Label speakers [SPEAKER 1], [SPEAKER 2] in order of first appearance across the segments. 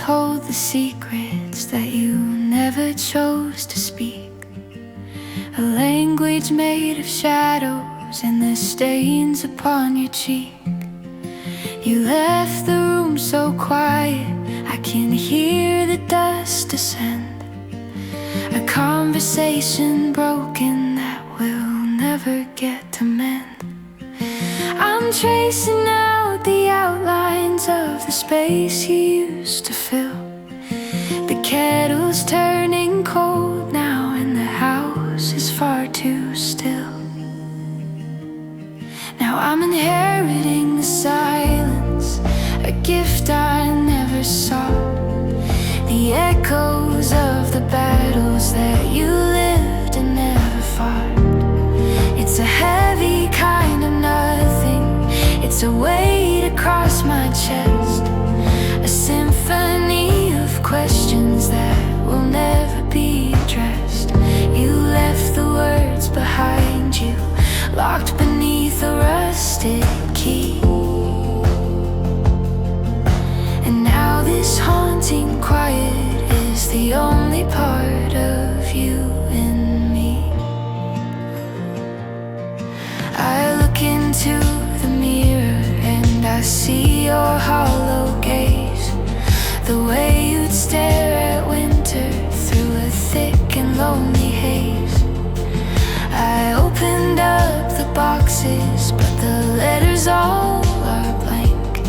[SPEAKER 1] hold the secrets that you never chose to speak. A language made of shadows and the stains upon your cheek. You left the room so quiet, I can hear the dust descend. A conversation broken that we'll never get to mend. I'm tracing out the outlines of the space you used to fill. The kettle's turning cold now and the house is far too still. Now I'm inheriting the silence, a gift I never sought. The echoes of the battles that you lived and never fought. It's a heavy kind of nothing, it's a weight across my chest. A symphony of questions that will never be addressed. You left the words behind you, locked beneath a rusted key. And now this haunting quiet is the only part of you and me. I look into the mirror and I see your hollow gaze. The way you'd stare at winter through a thick and lonely haze. I opened up the boxes, but the letters all are blank.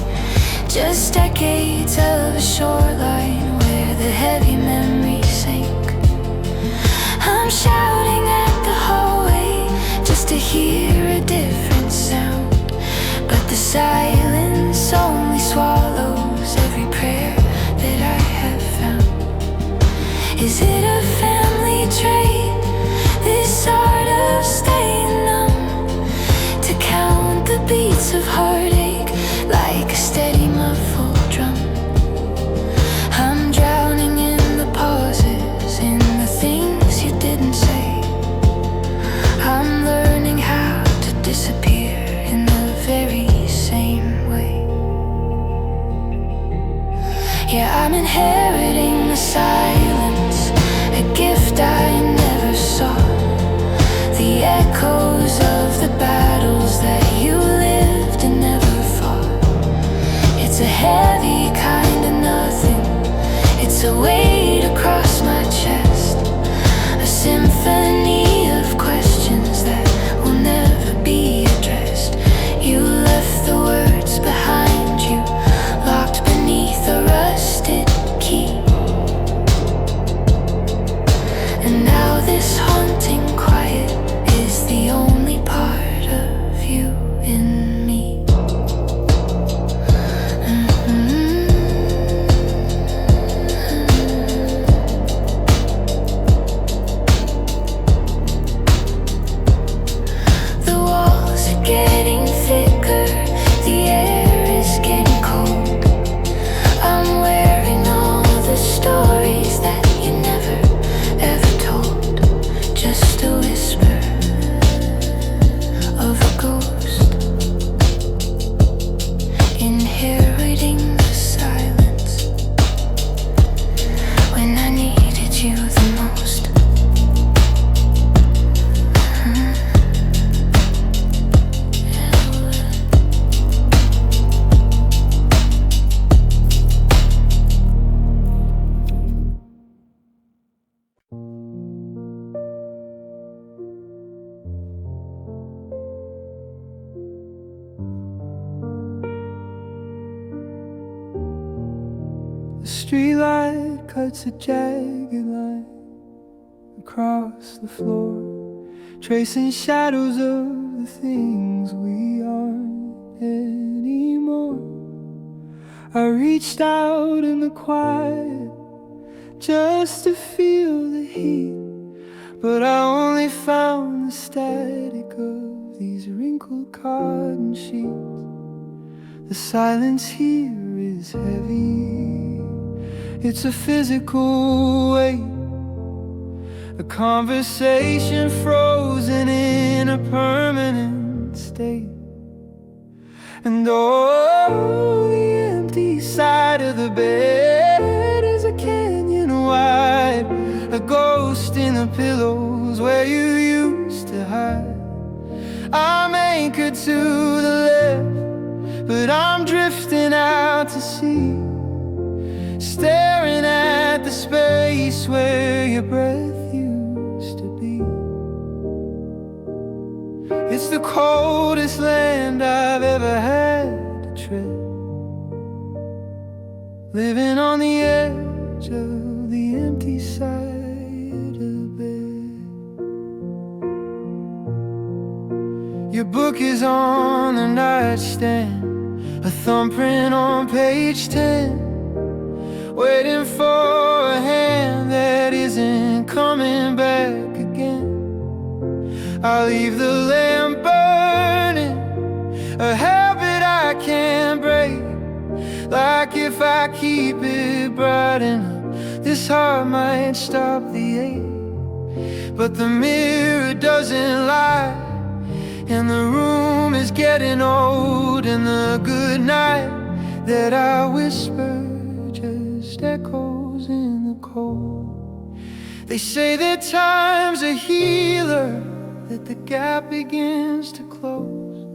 [SPEAKER 1] Just decades of a shoreline where the heavy memories sink. I'm shouting at the hallway just to hear a different sound, but the silence only swallows every prayer that I have found. Is it a family trait, this art of staying numb, to count the beats of heartache like a steady muffled drum? I'm drowning in the pauses, in the things you didn't say. I'm learning how to disappear in the very same way. Yeah, I'm inheriting the silence, a gift I never sought. The echoes of the battles that you lived and never fought. It's a heavy kind of nothing, it's a weight across my chest. A symphony of questions that will never be addressed. You left the words behind you, locked beneath a rusted key. And now this haunting quiet is the only part of you in me. The walls are getting thicker, the air is getting cold. I'm wearing all the stories that you never ever told. Just a whisper of a ghost, inheriting the silence when I needed you the most.
[SPEAKER 2] The streetlight cuts a jagged line across the floor, tracing shadows of the things we aren't anymore. I reached out in the quiet just to feel the heat, but I only found the static of these wrinkled cotton sheets. The silence here is heavy, it's a physical weight, a conversation frozen in a permanent state. And oh, the empty side of the bed pillows where you used to hide. I'm anchored to the left, but I'm drifting out to sea, staring at the space where your breath used to be. It's the coldest land I've ever had to tread, living on the edge of the empty side of the bed. Your book is on the nightstand, a thumbprint on page 10, waiting for a hand that isn't coming back again. I'll leave the lamp burning, a habit I can't break. Like if I keep it bright enough, this heart might stop the ache. But the mirror doesn't lie, and the room is getting old, and the good night that I whisper just echoes in the cold. They say that time's a healer, that the gap begins to close,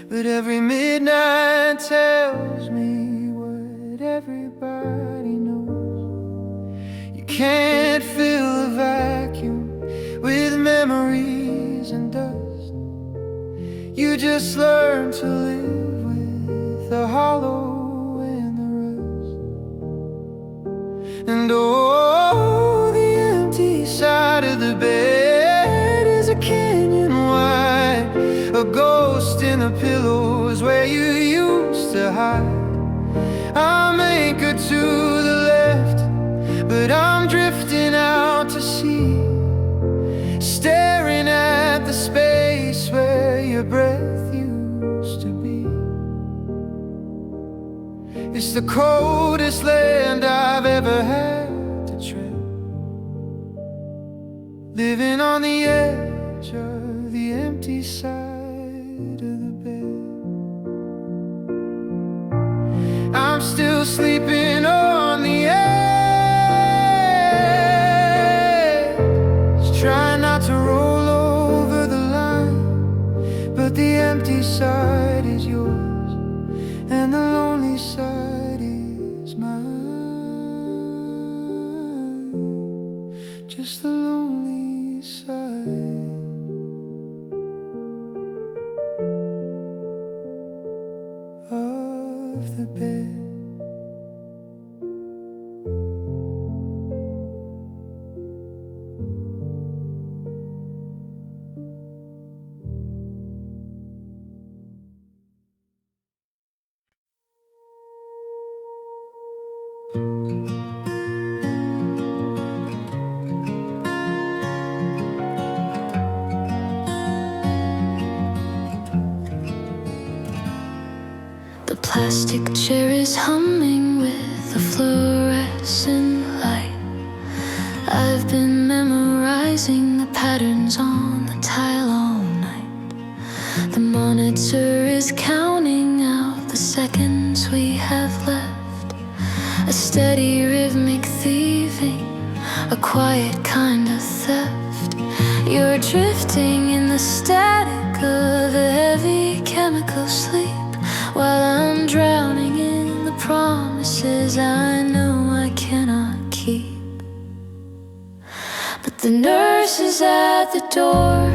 [SPEAKER 2] but every midnight tells me what everybody knows. You can't fill a vacuum with memories and dust. You just learn to live with the hollow and the rust. And oh, the empty side of the bed is a canyon wide, a ghost in the pillows where you used to hide. I'm anchored to the left, but I'm drifting out to sea, staring at the space where your breath used to be. It's the coldest land I've ever had to tread, living on the edge of the empty side of the bed. I'm still sleeping on the edge, trying not to roll over the line. But the empty side is yours, and the lonely side is mine. Just the lonely side of the bed.
[SPEAKER 1] The plastic chair is humming with a fluorescent light. I've been memorizing the patterns on the tile all night. The monitor is counting out the seconds we have left. A steady rhythmic thieving, a quiet kind of theft. You're drifting in the static of a heavy chemical sleep, while I'm drowning in the promises I know I cannot keep. But the nurse is at the door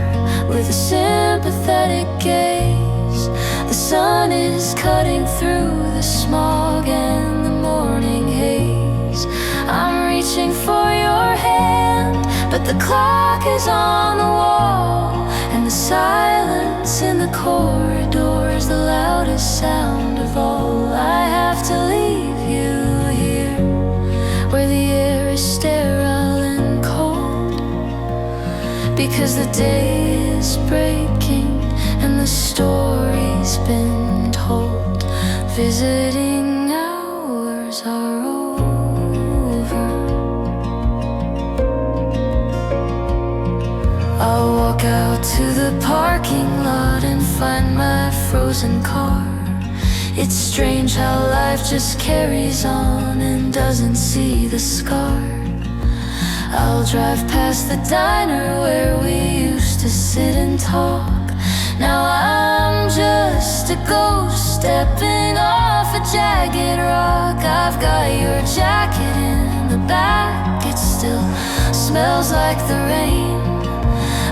[SPEAKER 1] with a sympathetic gaze. The sun is cutting through the smog and the morning haze. I'm reaching for your hand, but the clock is on the wall, and the silence in the corridor is the loudest sound of all. I have to leave you here, where the air is sterile and cold, because the day is breaking and the story's been told. Visiting hours are over. I'll walk out to the parking lot and find my frozen car. It's strange how life just carries on and doesn't see the scar. I'll drive past the diner where we used to sit and talk. Now I'm just a ghost stepping off a jagged rock. I've got your jacket in the back, it still smells like the rain.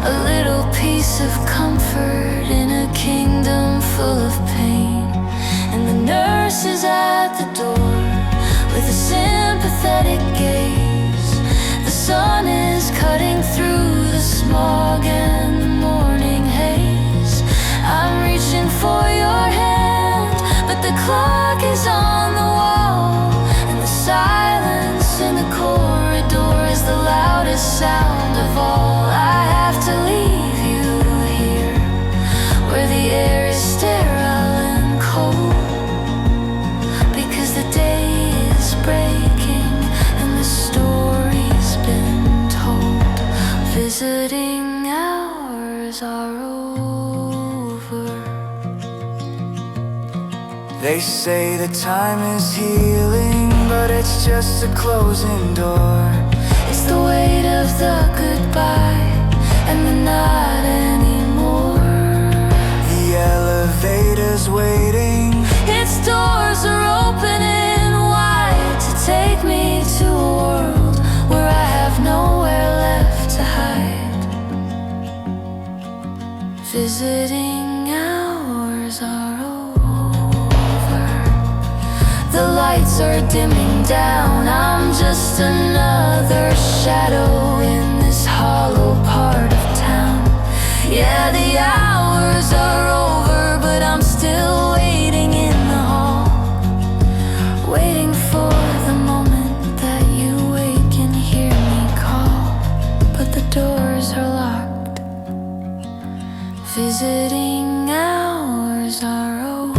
[SPEAKER 1] A little piece of comfort in a kingdom full of pain. And the nurse is at the door with a sympathetic gaze. The sun is cutting through the smog and the morning haze. I'm reaching for your hand, but the clock is on the wall, and the silence in the corridor is the loudest sound of all. I have to leave you here, where the air is sterile and cold, because the day is breaking and the story's been told. Visiting hours are over.
[SPEAKER 2] They say that time is healing, but it's just a closing door.
[SPEAKER 1] It's the weight of the goodbye and the not anymore.
[SPEAKER 2] The elevator's waiting,
[SPEAKER 1] Its doors are opening wide to take me to a world where I have nowhere left to hide. Visiting hours are over. The lights are dimming down. I'm just another shadow in this hollow part of town. Yeah, the hours are over, but I'm still waiting in the hall, waiting for the moment that you wake and hear me call. But the doors are locked. Visiting hours are over.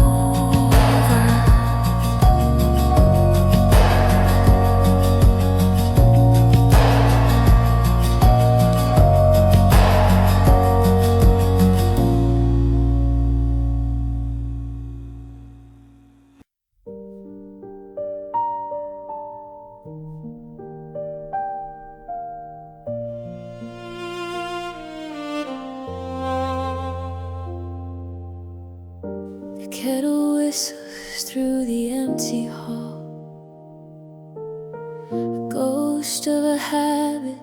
[SPEAKER 1] The kettle whistles through the empty hall, a ghost of a habit,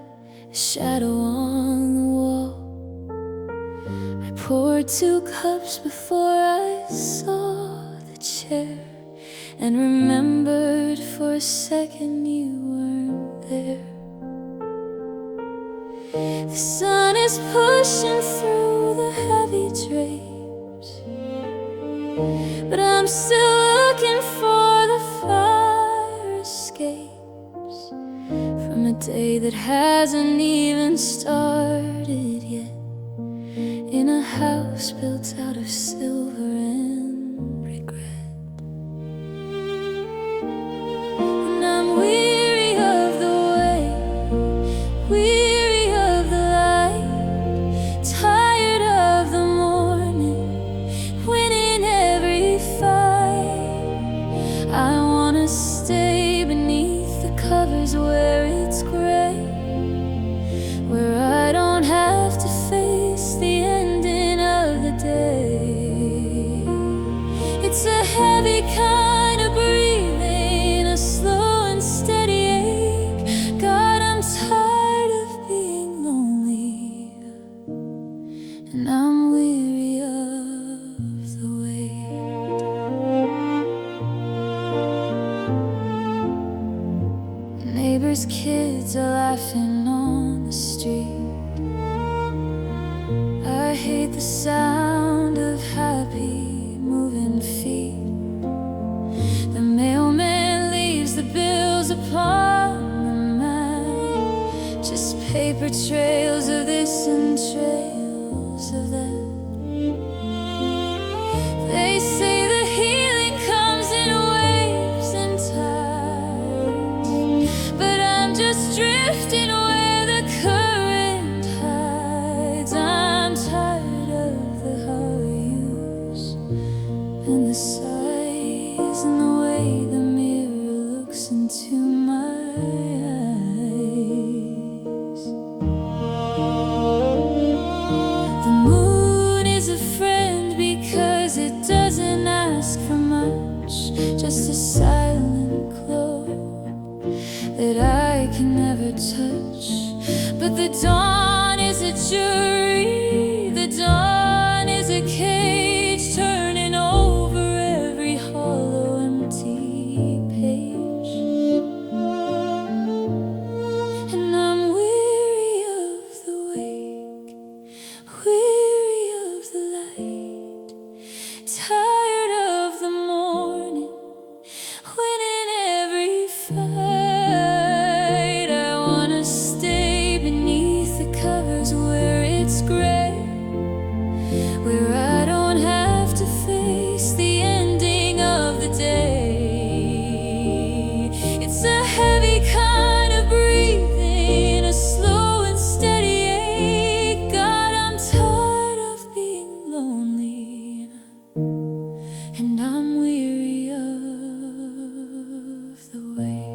[SPEAKER 1] a shadow on the wall. I poured 2 cups before I saw the chair, and remembered for a second you weren't there. The sun is pushing through the heavy drapes, but I'm still looking for the fire escapes from a day that hasn't even started yet, in a house built out of silver and regret. And I'm weary of the way, weary of the light, tired of the morning, winning every fight. I wanna stay beneath the covers where it's gray, where I don't have to face the ending of the day. It's a heavy kind of breathing, a slow and steady ache. God, I'm tired of being lonely, and I'm weary of the wait. Neighbors' kids are laughing on the street. I hate the sound of happy moving feet. The mailman leaves the bills upon the mat, just paper trails of this and trails of that. They say the healing comes in waves and tides, but I'm just drifting where the current hides. I'm tired of the how use and the sighs and the way the mirror looks into my eyes. But the dawn is a jury, the dawn is a cage, turning over every hollow, empty page. And I'm weary of the wake, weary of the light, tired of the morning, winning every fight. I wanna stay beneath the covers where it's gray, where I don't have to face the ending of the day. It's a heavy kind of breathing, a slow and steady ache. God, I'm tired of being lonely, and I'm weary of the wake.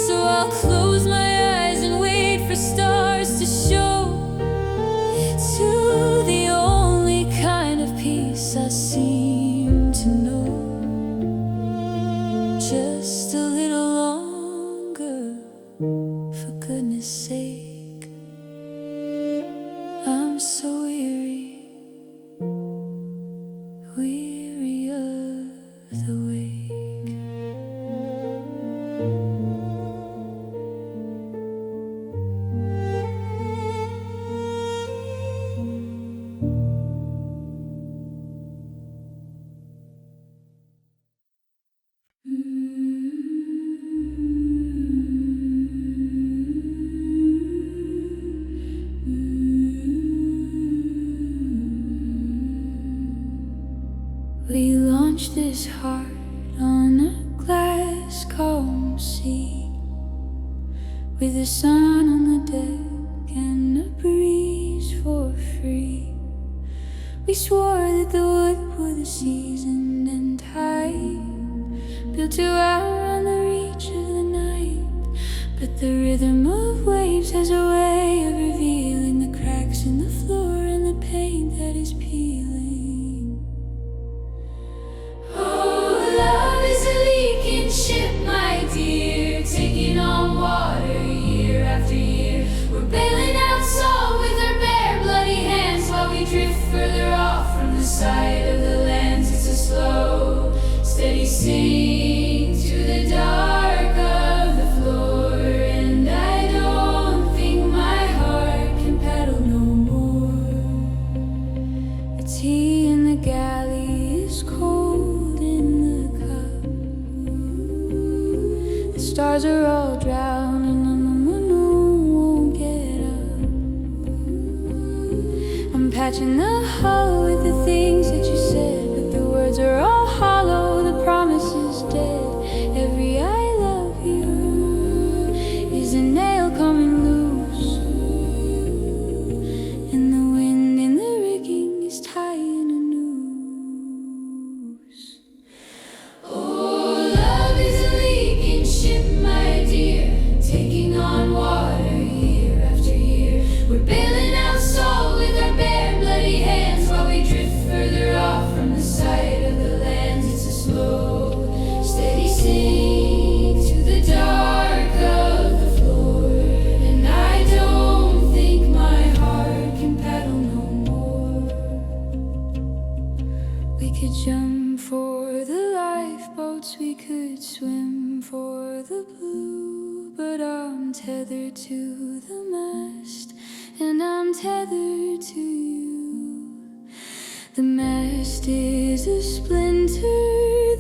[SPEAKER 1] So I'll close my eyes and wait for stars to show to the only kind of peace I seem to know. Just a little longer, for goodness sake. I'm so weary, weary of the wake. We launched this heart on a glass calm sea, with the sun on the deck and a breeze for free. We swore that the wood was seasoned and tight, built to outrun the reach of the night. But the rhythm of waves has a way of revealing the cracks in the floor and the paint that is peeling. Love is a leaking ship, my dear, taking on water year after year. We're bailing out salt with our bare, bloody hands while we drift further off from the side of the lands. It's a slow, steady sink to the dark of the floor, and I don't think my heart can paddle no more. The tea in the galley is cold in the cup. The stars are all drowning and the moon won't get up. I'm patching the hollow with the things that you said, but the words are all hollow, the promise is dead. Every I love you is a nail coming loose, and the wind in the rigging is tying a noose. Oh, love is a leaking ship, my dear, taking on water year after year. We're bailing out salt with our bare, bloody hands while we drift further off from the side of the lands. It's a slow, steady sink to the dark of the floor, and I don't think my heart can paddle no more. We could jump for the lifeboats, we could swim for the blue, but I'm tethered to the mast, and I'm tethered to you. The mast is a splinter,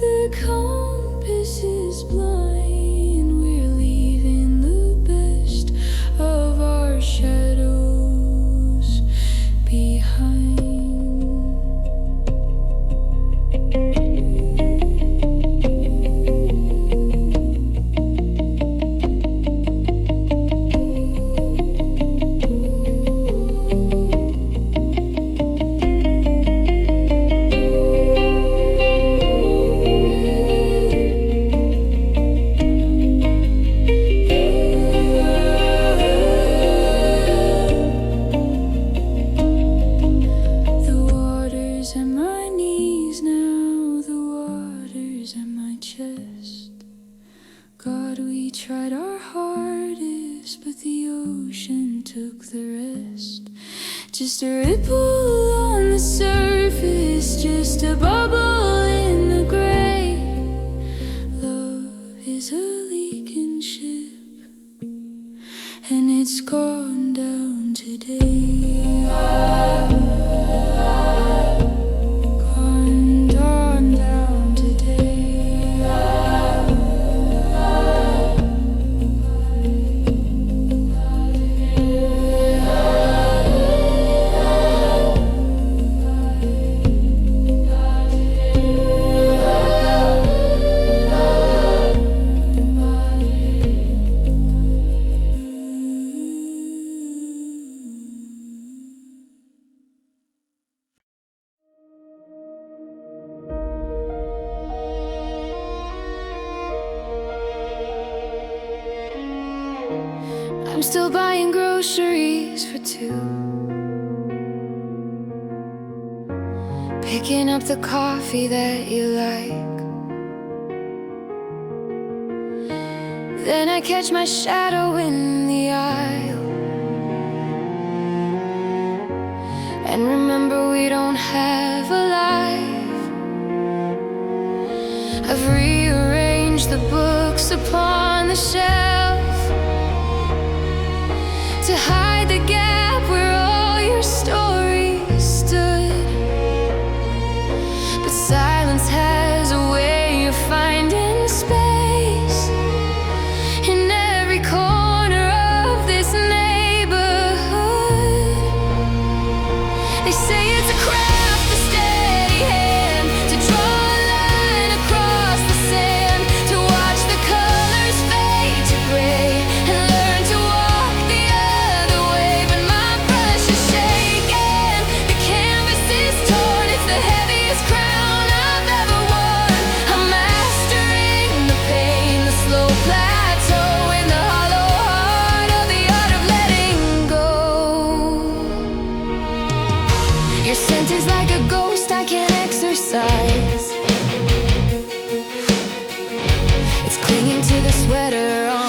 [SPEAKER 1] the compass is blind. We're leaving the best of our shadows behind. tried our hardest, but the ocean took the rest. Just a ripple on the surface, just a bubble in the gray. Love is a leaking ship, and it's gone down today. Gone down today. I'm still buying groceries for two, picking up the coffee that you like. Then I catch my shadow in the aisle and remember we don't have a life. I've rearranged the books upon the shelf to hide the gap where all your stories stood. But silence has a way of finding space in every corner of this neighborhood. They say it's a craft, a steady hand, to draw a line across the sand, to watch the colors fade to gray and learn to walk the other way. But my brush is shaking, the canvas is torn, it's the heaviest crown I've ever worn. I'm mastering the pain, the slow plateau in the hollow heart of the art of letting go. Your scent is like a ghost I can't exercise. It's clinging to the sweater on